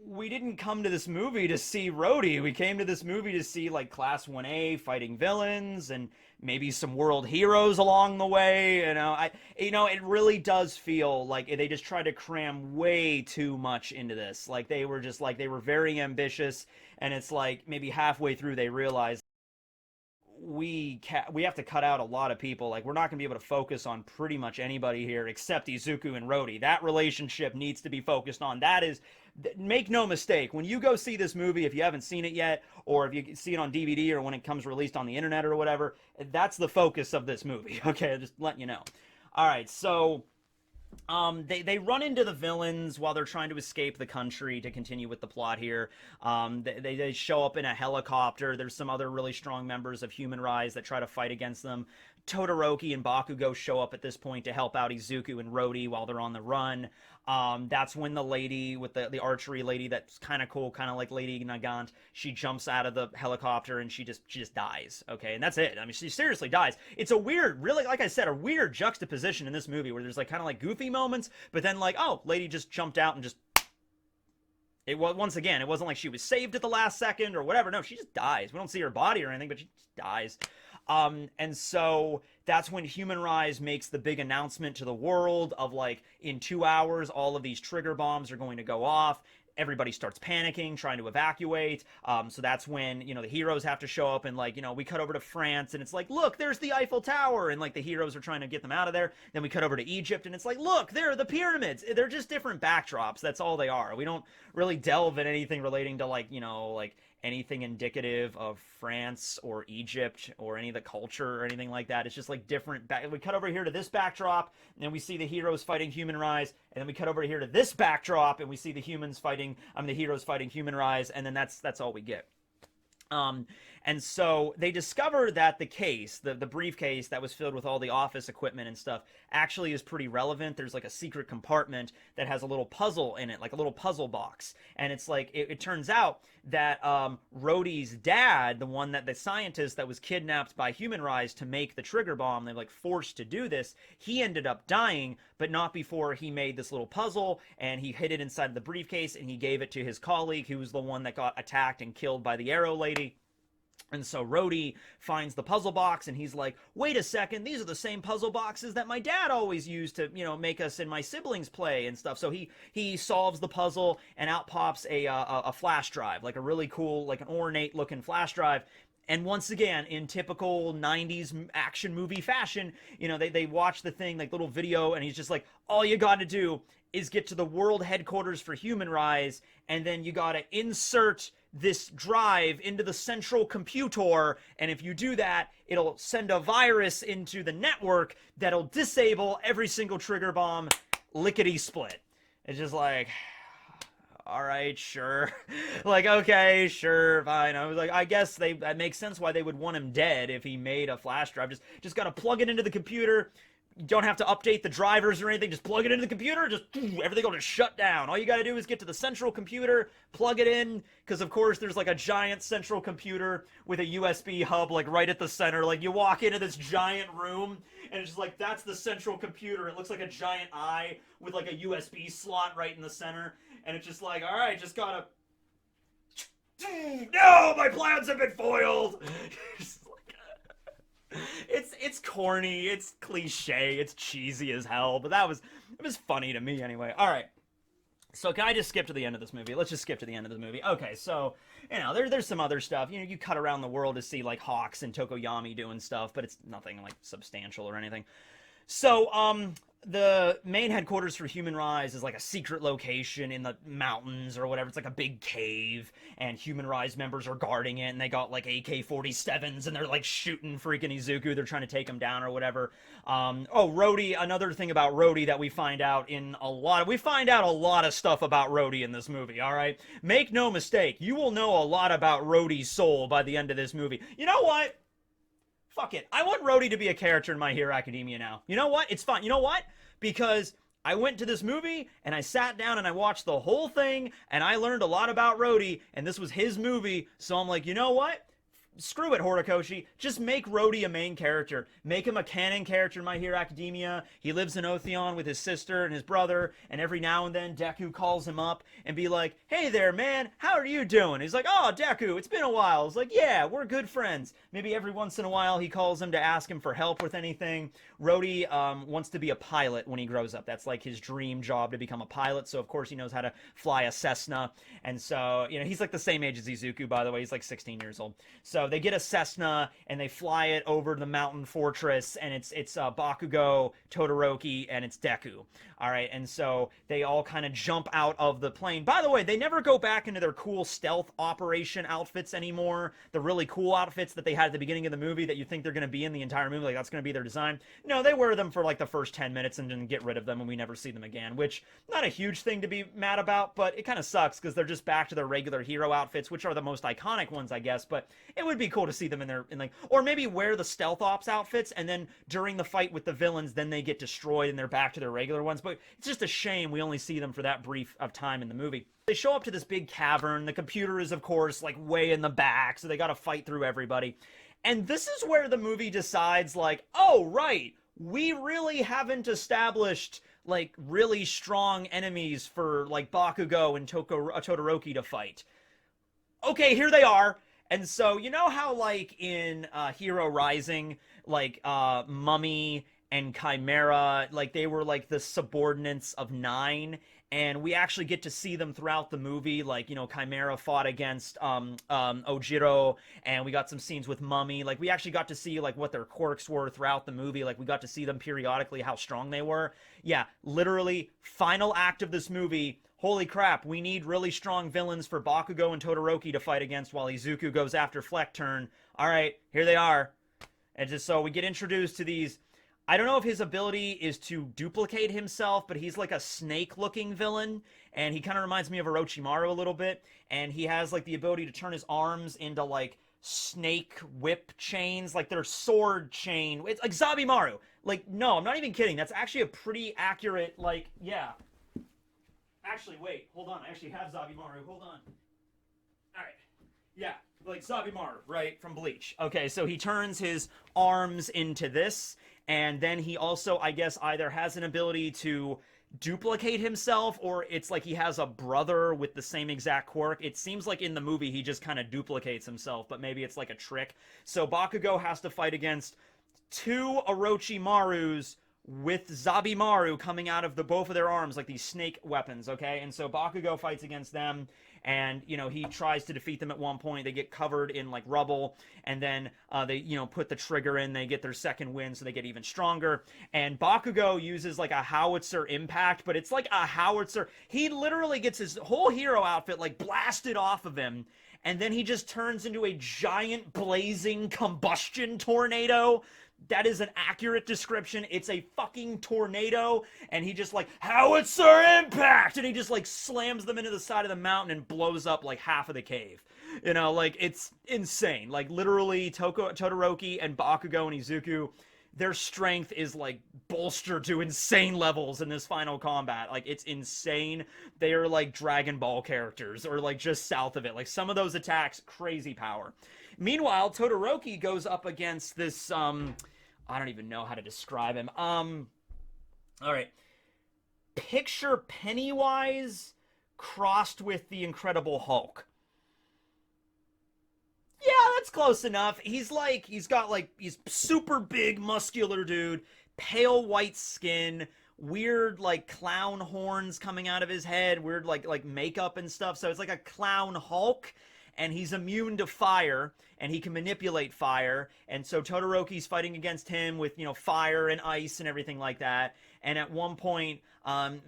we didn't come to this movie to see Rhodey. We came to this movie to see like Class 1A fighting villains and maybe some world heroes along the way. You know, it really does feel like they just tried to cram way too much into this. Like they were very ambitious, and it's like maybe halfway through they realized we have to cut out a lot of people. Like, we're not going to be able to focus on pretty much anybody here except Izuku and Rody. That relationship needs to be focused on. That is, make no mistake, when you go see this movie, if you haven't seen it yet, or if you see it on DVD or when it comes released on the internet or whatever, that's the focus of this movie. Okay, just letting you know. All right, so they run into the villains while they're trying to escape the country to continue with the plot here. They show up in a helicopter. There's some other really strong members of Human Rise that try to fight against them. Todoroki and Bakugo show up at this point to help out Izuku and Rody while they're on the run. That's when the lady with the archery lady that's kind of cool, kind of like Lady Nagant, she jumps out of the helicopter and she just dies. Okay, and that's it. I mean, she seriously dies. It's a weird, really, like I said, a weird juxtaposition in this movie where there's like kind of like goofy moments, but then like, oh, lady just jumped out and just. It was, once again, it wasn't like she was saved at the last second or whatever. No, she just dies. We don't see her body or anything, but she just dies. And so that's when Human Rise makes the big announcement to the world of like, in 2 hours, all of these trigger bombs are going to go off. Everybody starts panicking, trying to evacuate. So that's when, you know, the heroes have to show up and like, you know, we cut over to France and it's like, look, there's the Eiffel Tower. And like the heroes are trying to get them out of there. Then we cut over to Egypt and it's like, look, there are the pyramids. They're just different backdrops. That's all they are. We don't really delve in anything relating to like, you know, like anything indicative of France or Egypt or any of the culture or anything like that. It's just like different. We cut over here to this backdrop and then we see the heroes fighting Human Rise. And then we cut over here to this backdrop and we see the heroes fighting Human Rise. And then that's all we get. And so they discover that the case, the briefcase that was filled with all the office equipment and stuff, actually is pretty relevant. There's like a secret compartment that has a little puzzle in it, like a little puzzle box. And it's like, it turns out that Rhodey's dad, the scientist that was kidnapped by Human Rise to make the trigger bomb, they're like forced to do this, he ended up dying, but not before he made this little puzzle, and he hid it inside of the briefcase, and he gave it to his colleague, who was the one that got attacked and killed by the arrow lady. And so Rhodey finds the puzzle box and he's like, wait a second, these are the same puzzle boxes that my dad always used to, you know, make us and my siblings play and stuff. So he solves the puzzle and out pops a flash drive, like a really cool, like an ornate looking flash drive. And once again, in typical 90s action movie fashion, you know, they watch the thing, like little video, and he's just like, all you got to do is get to the world headquarters for Human Rise, and then you got to insert this drive into the central computer, and if you do that, it'll send a virus into the network that'll disable every single trigger bomb, lickety-split. It's just like, all right, sure. Like, okay, sure, fine. I was like, I guess that makes sense why they would want him dead if he made a flash drive. Just gotta plug it into the computer. You don't have to update the drivers or anything. Just plug it into the computer. Just everything will just shut down. All you got to do is get to the central computer, plug it in, because of course there's like a giant central computer with a USB hub like right at the center. Like you walk into this giant room and it's just like, that's the central computer. It looks like a giant eye with like a USB slot right in the center. And it's just like, all right, just gotta. No, my plans have been foiled. It's corny, it's cliche, it's cheesy as hell, but it was funny to me anyway. All right, so can I just skip to the end of this movie? Let's just skip to the end of the movie. Okay, so you know there's some other stuff. You know, you cut around the world to see like Hawks and Tokoyami doing stuff, but it's nothing like substantial or anything. So the main headquarters for Human Rise is like a secret location in the mountains or whatever. It's like a big cave, and Human Rise members are guarding it, and they got like AK-47s, and they're like shooting freaking Izuku. They're trying to take him down or whatever. Rhodey, another thing about Rhodey that we find out a lot of stuff about Rhodey in this movie, all right? Make no mistake, you will know a lot about Rhodey's soul by the end of this movie. You know what? Fuck it. I want Rhodey to be a character in My Hero Academia now. You know what? It's fine. You know what? Because I went to this movie, and I sat down, and I watched the whole thing, and I learned a lot about Rhodey, and this was his movie, so I'm like, you know what? Screw it, Horikoshi. Just make Rhodey a main character. Make him a canon character in My Hero Academia. He lives in Otheon with his sister and his brother, and every now and then Deku calls him up and be like, hey there, man, how are you doing? He's like, oh, Deku, it's been a while. It's like, yeah, we're good friends. Maybe every once in a while he calls him to ask him for help with anything. Rhodey wants to be a pilot when he grows up. That's like his dream job, to become a pilot, so of course he knows how to fly a Cessna. And so, you know, he's like the same age as Izuku, by the way. He's like 16 years old. So so they get a Cessna and they fly it over the mountain fortress, and it's Bakugo, Todoroki, and it's Deku. All right, and so they all kind of jump out of the plane. By the way, they never go back into their cool stealth operation outfits anymore. The really cool outfits that they had at the beginning of the movie that you think they're going to be in the entire movie, like that's going to be their design. No, they wear them for like the first 10 minutes and then get rid of them and we never see them again, which not a huge thing to be mad about, but it kind of sucks because they're just back to their regular hero outfits, which are the most iconic ones, I guess, but it would be cool to see them in like, or maybe wear the stealth ops outfits and then during the fight with the villains, then they get destroyed and they're back to their regular ones, but it's just a shame we only see them for that brief of time in the movie. They show up to this big cavern. The computer is, of course, like way in the back, so they got to fight through everybody. And this is where the movie decides, like, oh, right, we really haven't established, like, really strong enemies for, like, Bakugo and Todoroki to fight. Okay, here they are. And so, you know how, like, in Hero Rising, like, Mummy and Chimera, like, they were, like, the subordinates of Nine, and we actually get to see them throughout the movie, like, you know, Chimera fought against Ojiro, and we got some scenes with Mummy, like, we actually got to see, like, what their quirks were throughout the movie, like, we got to see them periodically, how strong they were. Yeah, literally, final act of this movie, holy crap, we need really strong villains for Bakugo and Todoroki to fight against while Izuku goes after Fleckturn. Alright, here they are. And just so we get introduced to these, I don't know if his ability is to duplicate himself, but he's like a snake-looking villain, and he kind of reminds me of Orochimaru a little bit, and he has like the ability to turn his arms into like snake whip chains, like they're sword chain. It's like Zabimaru. Like, no, I'm not even kidding. That's actually a pretty accurate, like, yeah. Actually, wait, hold on. I actually have Zabimaru. Hold on. Alright. Yeah, like Zabimaru, right, from Bleach. Okay, so he turns his arms into this, and then he also, I guess, either has an ability to duplicate himself, or it's like he has a brother with the same exact quirk. It seems like in the movie he just kind of duplicates himself, but maybe it's like a trick. So Bakugo has to fight against two Orochimarus with Zabimaru coming out of both of their arms, like these snake weapons, okay? And so Bakugo fights against them, and, you know, he tries to defeat them at one point. They get covered in, like, rubble, and then they, you know, put the trigger in. They get their second win, so they get even stronger. And Bakugo uses, like, a howitzer impact, but it's like a howitzer. He literally gets his whole hero outfit, like, blasted off of him, and then he just turns into a giant blazing combustion tornado. That is an accurate description. It's a fucking tornado, and he just like, howitzer impact! And he just like slams them into the side of the mountain and blows up like half of the cave. You know, like, it's insane. Like, literally, Todoroki and Bakugo and Izuku, their strength is like bolstered to insane levels in this final combat. Like, it's insane. They are like Dragon Ball characters, or like just south of it. Like, some of those attacks, crazy power. Meanwhile, Todoroki goes up against this, I don't even know how to describe him. Alright. Picture Pennywise crossed with the Incredible Hulk. Yeah, that's close enough. He's super big, muscular dude, pale white skin, weird, like, clown horns coming out of his head, weird, like makeup and stuff. So it's like a clown Hulk, and he's immune to fire, and he can manipulate fire, and so Todoroki's fighting against him with, you know, fire and ice and everything like that, and at one point,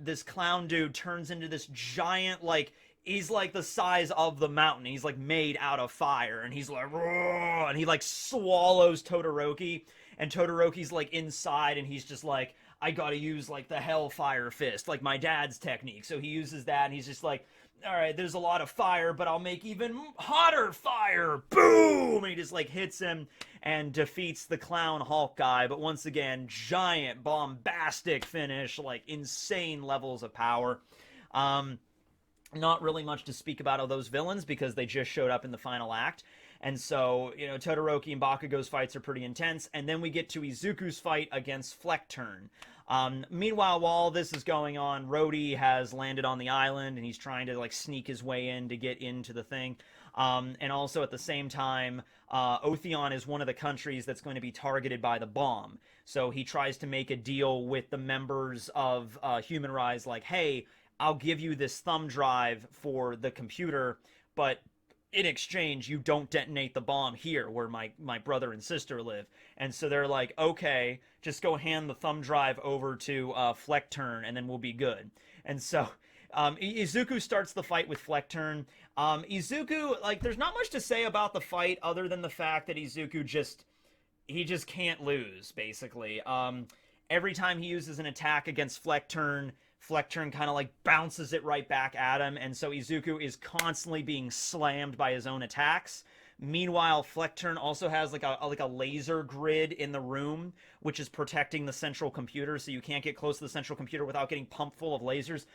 this clown dude turns into this giant, like, he's like the size of the mountain, he's like made out of fire, and he's like, roar, and he like swallows Todoroki, and Todoroki's like inside, and he's just like, I gotta use like the Hellfire Fist, like my dad's technique, so he uses that, and he's just like, alright, there's a lot of fire, but I'll make even hotter fire! Boom! And he just, like, hits him and defeats the Clown Hulk guy. But once again, giant, bombastic finish, like, insane levels of power. Not really much to speak about of those villains because they just showed up in the final act. And so, you know, Todoroki and Bakugo's fights are pretty intense. And then we get to Izuku's fight against Fleckturn. Meanwhile, while all this is going on, Rhodey has landed on the island, and he's trying to, like, sneak his way in to get into the thing. And also, at the same time, Otheon is one of the countries that's going to be targeted by the bomb. So he tries to make a deal with the members of Human Rise, like, hey, I'll give you this thumb drive for the computer, but in exchange, you don't detonate the bomb here where my brother and sister live. And so they're like, okay, just go hand the thumb drive over to Fleckturn and then we'll be good. And so Izuku starts the fight with Fleckturn. Izuku, like, there's not much to say about the fight other than the fact that Izuku he just can't lose, basically. Every time he uses an attack against Fleckturn kind of like bounces it right back at him, and so Izuku is constantly being slammed by his own attacks. Meanwhile, Fleckturn also has like a laser grid in the room, which is protecting the central computer, so you can't get close to the central computer without getting pumped full of lasers.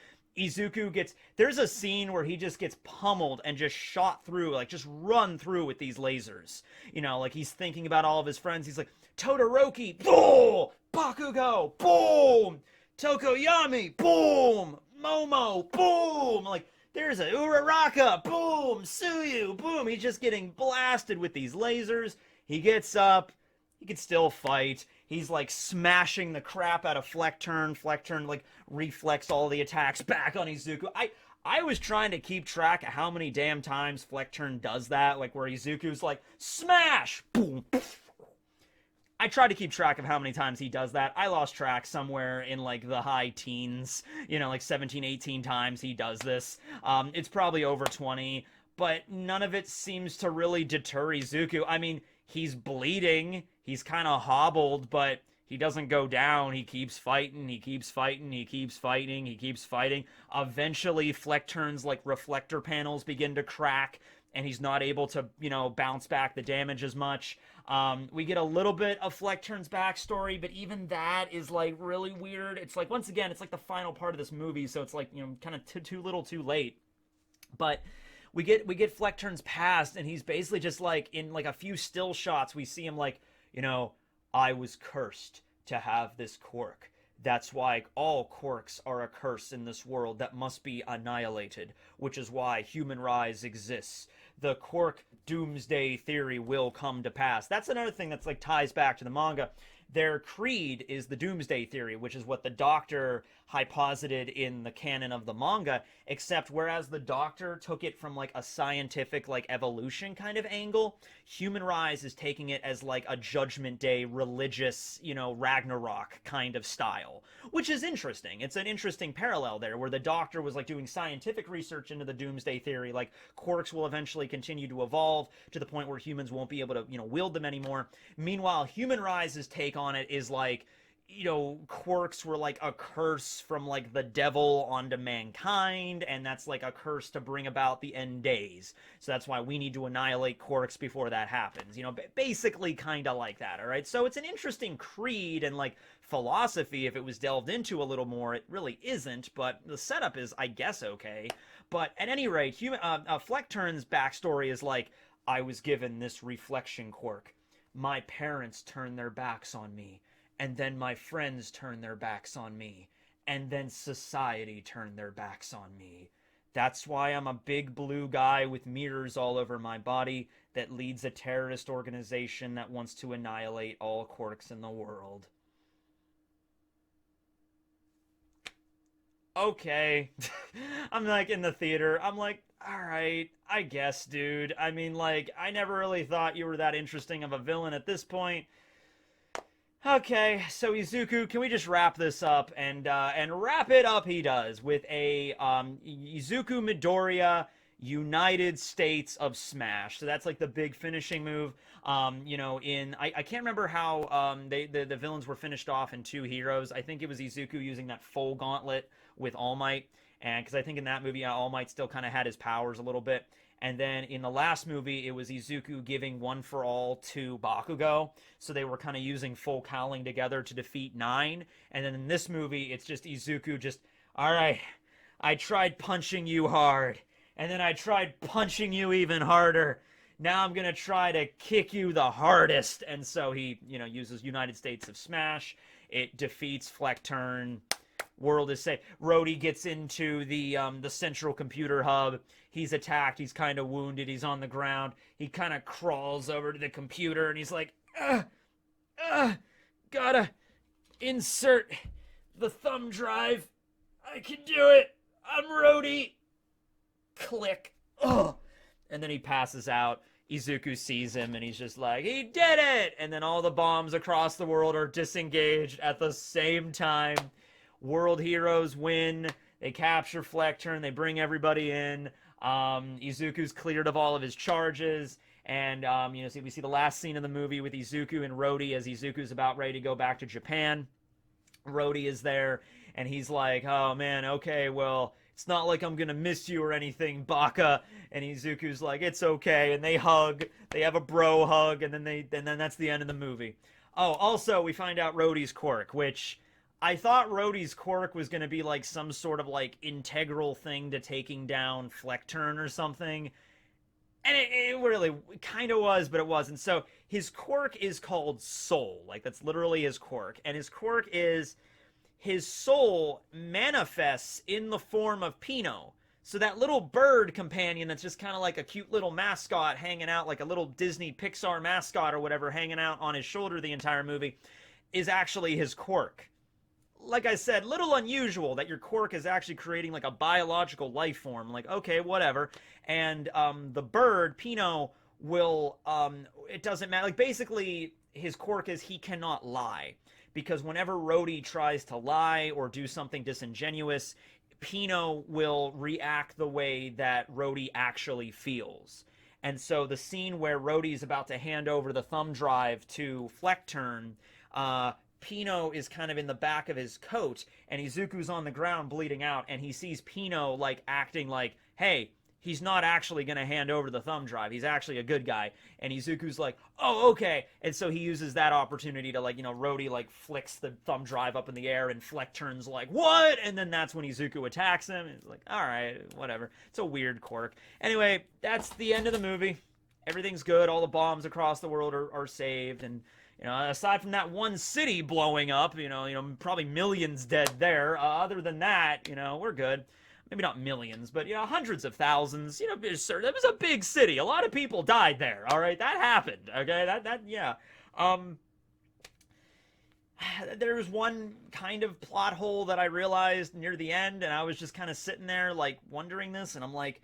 There's a scene where he just gets pummeled and just shot through, like just run through with these lasers. You know, like he's thinking about all of his friends. He's like, Todoroki, boom! Bakugo, boom! Tokoyami, boom! Momo, boom! Like, there's a Uraraka, boom! Suyu, boom! He's just getting blasted with these lasers. He gets up. He can still fight. He's, like, smashing the crap out of Fleckturn. Fleckturn, like, reflects all the attacks back on Izuku. I was trying to keep track of how many damn times Fleckturn does that, like, where Izuku's like, smash! Boom! I tried to keep track of how many times he does that. I lost track somewhere in, like, the high teens. You know, like 17, 18 times he does this. It's probably over 20, but none of it seems to really deter Izuku. I mean, he's bleeding. He's kind of hobbled, but he doesn't go down. He keeps fighting. He keeps fighting. He keeps fighting. He keeps fighting. Eventually, Fleckturn's, like, reflector panels begin to crack, and he's not able to, you know, bounce back the damage as much. We get a little bit of Fleckturn's backstory, but even that is, like, really weird. It's like, once again, it's like the final part of this movie, so it's like, you know, kind of too little too late. But we get Fleckturn's past, and he's basically just, like, in, like, a few still shots, we see him, like, you know, I was cursed to have this quirk. That's why all quirks are a curse in this world that must be annihilated, which is why human rise exists. The quirk doomsday theory will come to pass. That's another thing that's like ties back to the manga. Their creed is the doomsday theory, which is what the Doctor hyposited in the canon of the manga, except whereas the Doctor took it from like a scientific like evolution kind of angle, Human Rise is taking it as like a Judgment Day religious, you know, Ragnarok kind of style, which is interesting. It's an interesting parallel there where the Doctor was like doing scientific research into the doomsday theory, like quirks will eventually continue to evolve to the point where humans won't be able to, you know, wield them anymore. Meanwhile, Human Rise's take on it is like, you know, quirks were like a curse from like the devil onto mankind, and that's like a curse to bring about the end days. So that's why we need to annihilate quirks before that happens. You know, basically kind of like that, all right? So it's an interesting creed and like philosophy if it was delved into a little more. It really isn't, but the setup is, I guess, okay. But at any rate, Fleckturn's backstory is like, I was given this reflection quirk. My parents turned their backs on me. And then my friends turned their backs on me. And then society turned their backs on me. That's why I'm a big blue guy with mirrors all over my body that leads a terrorist organization that wants to annihilate all quirks in the world. Okay. I'm like in the theater. I'm like, alright, I guess, dude. I mean, like, I never really thought you were that interesting of a villain at this point. Okay, so Izuku, can we just wrap this up? And wrap it up he does with a Izuku Midoriya United States of Smash. So that's like the big finishing move. You know, I can't remember how the villains were finished off in Two Heroes. I think it was Izuku using that full gauntlet with All Might. And because I think in that movie, All Might still kind of had his powers a little bit. And then in the last movie, it was Izuku giving One for All to Bakugo. So they were kind of using full cowling together to defeat Nine. And then in this movie, it's just Izuku just, all right, I tried punching you hard. And then I tried punching you even harder. Now I'm going to try to kick you the hardest. And so he, you know, uses United States of Smash. It defeats Fleckturn. World is safe. Rhodey gets into the central computer hub. He's attacked. He's kind of wounded. He's on the ground. He kind of crawls over to the computer and he's like, gotta insert the thumb drive. I can do it. I'm Rhodey. Click. Ugh. And then he passes out. Izuku sees him and he's just like, he did it! And then all the bombs across the world are disengaged at the same time. World heroes win. They capture Fleckturn. They bring everybody in. Izuku's cleared of all of his charges. And, we see the last scene of the movie with Izuku and Rhodey as Izuku's about ready to go back to Japan. Rhodey is there, and he's like, oh, man, okay, well, it's not like I'm gonna miss you or anything, Baka. And Izuku's like, it's okay, and they hug. They have a bro hug, and then that's the end of the movie. Oh, also, we find out Rhodey's quirk, which I thought Rhodey's quirk was gonna be like some sort of like integral thing to taking down Fleckturn or something. And it really kind of was, but it wasn't. So his quirk is called Soul. Like, that's literally his quirk. And his quirk is his soul manifests in the form of Pino. So that little bird companion that's just kind of like a cute little mascot hanging out, like a little Disney Pixar mascot or whatever hanging out on his shoulder the entire movie, is actually his quirk. Like I said, little unusual that your quirk is actually creating like a biological life form. Like, okay, whatever. And the bird, Pino, will, it doesn't matter. Like, basically, his quirk is he cannot lie. Because whenever Rhodey tries to lie or do something disingenuous, Pino will react the way that Rhodey actually feels. And so the scene where Rhodey's about to hand over the thumb drive to Fleckturn, Pino is kind of in the back of his coat, and Izuku's on the ground bleeding out, and he sees Pino, like, acting like, hey, he's not actually going to hand over the thumb drive. He's actually a good guy. And Izuku's like, oh, okay. And so he uses that opportunity to, like, Rhodey, like, flicks the thumb drive up in the air, and Fleckturn's like, what? And then that's when Izuku attacks him. And it's like, all right, whatever. It's a weird quirk. Anyway, that's the end of the movie. Everything's good. All the bombs across the world are saved, and aside from that one city blowing up, probably millions dead there. Other than that, we're good. Maybe not millions, but, hundreds of thousands. It was a big city. A lot of people died there, all right? That happened, okay? Yeah. There was one kind of plot hole that I realized near the end, and I was just kind of sitting there, like, wondering this, and I'm like,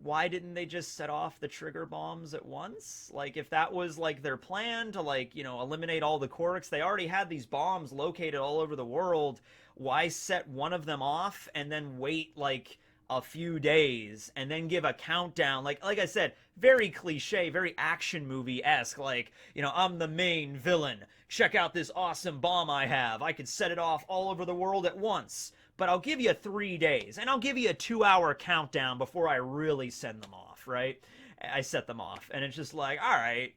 why didn't they just set off the trigger bombs at once? Like, if that was, like, their plan to, like, eliminate all the quirks, they already had these bombs located all over the world. Why set one of them off and then wait, like, a few days and then give a countdown? Like I said, very cliche, very action movie-esque. Like, I'm the main villain. Check out this awesome bomb I have. I could set it off all over the world at once. But I'll give you 3 days, and I'll give you a 2-hour countdown before I really send them off, right? I set them off, and it's just like, all right,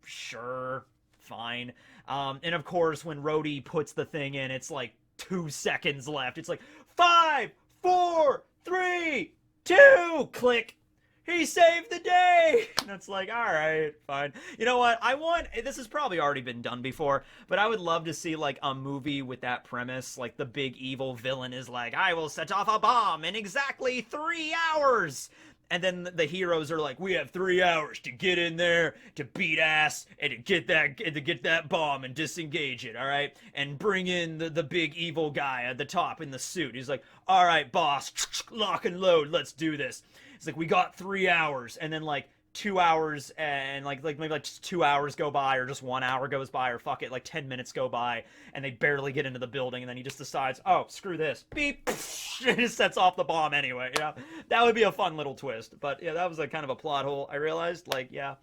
sure, fine. And of course, when Rhodey puts the thing in, it's like 2 seconds left. It's like, 5, 4, 3, 2, click. He saved the day! And it's like, alright, fine. You know what? This has probably already been done before, but I would love to see, like, a movie with that premise. Like, the big evil villain is like, I will set off a bomb in exactly 3 hours! And then the heroes are like, we have 3 hours to get in there, to beat ass, and to get that bomb and disengage it, alright? And bring in the big evil guy at the top in the suit. He's like, alright, boss, lock and load, let's do this. It's like, we got 3 hours, and then, like, 2 hours, and, like maybe, like, just 2 hours go by, or just 1 hour goes by, or fuck it, like, 10 minutes go by, and they barely get into the building, and then he just decides, oh, screw this. Beep! It just sets off the bomb anyway, That would be a fun little twist. But, yeah, that was, like, kind of a plot hole, I realized. Like, yeah.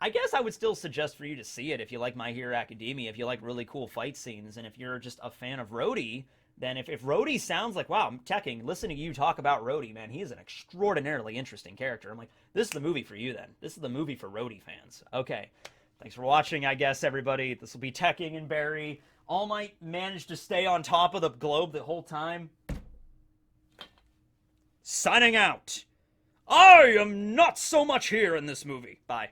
I guess I would still suggest for you to see it if you like My Hero Academia, if you like really cool fight scenes, and if you're just a fan of Rhodey. Then if Rhodey sounds like, wow, I'm Tekking, listening to you talk about Rhodey, man, he is an extraordinarily interesting character. I'm like, this is the movie for you then. This is the movie for Rhodey fans. Okay. Thanks for watching, I guess, everybody. This will be Tekking and Barry. All Might managed to stay on top of the globe the whole time. Signing out. I am not so much here in this movie. Bye.